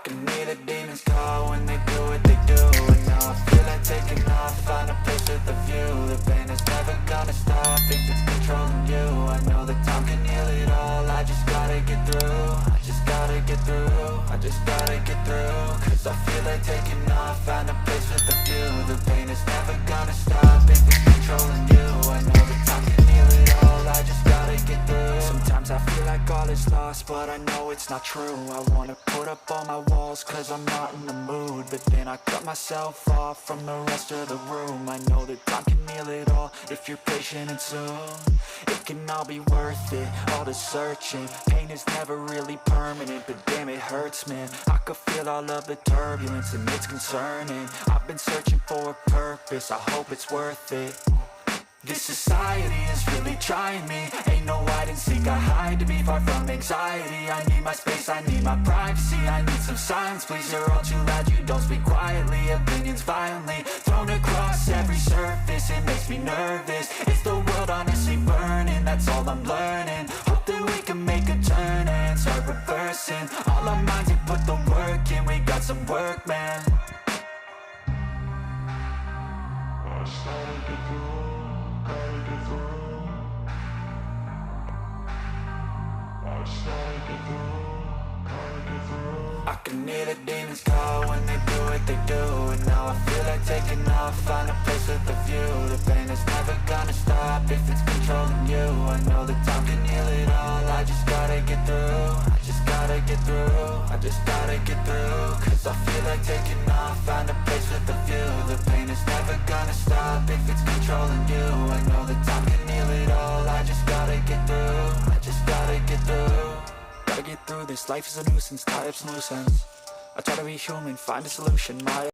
can hear the demons call when they do what they do. And now I feel like taking off, find a place with a view. The pain is never gonna stop if it's controlling you. I know that time can heal it all, I just gotta get through. I just gotta get through, I just gotta get through. Cause I feel like taking off, find a place with a view. The pain is never gonna stop if it's controlling you. I know that time can heal it all, I just gotta get through. Sometimes I feel like all is lost, but I know it's not true. I wanna put up all my walls cause I'm not in the mood, but then I cut myself off from the rest of the room. I know that time can heal it all if you're patient and soon it can all be worth it, all the searching. Pain is never really permanent, but damn it hurts, man. I could feel all of the turbulence and it's concerning. I've been searching for a purpose, I hope it's worth it. This society is really trying me. Ain't no hide and seek, I hide to be far from anxiety. I need my space, I need my privacy. I need some silence, please, you're all too loud. You don't speak quietly, opinions violently thrown across every surface. It makes me nervous, it's the world honestly burning. That's all I'm learning, hope that we can make a turn and start reversing. All our minds and put the work in, we got some work, man. I started to do. I can hear the demons call when they do what they do. And now I feel like taking off, find a place with a view. The pain is never gonna stop if it's controlling you. I know that time can heal it all, I just gotta get through. I just gotta get through, I just gotta get through. Cause I feel like taking off, find a place with a view. The pain is never gonna stop if it's controlling you. I know that time can heal it all, I just gotta get through. I just gotta get through. Gotta get through this, life is a nuisance, tie up some loose ends. I try to be human, find a solution, my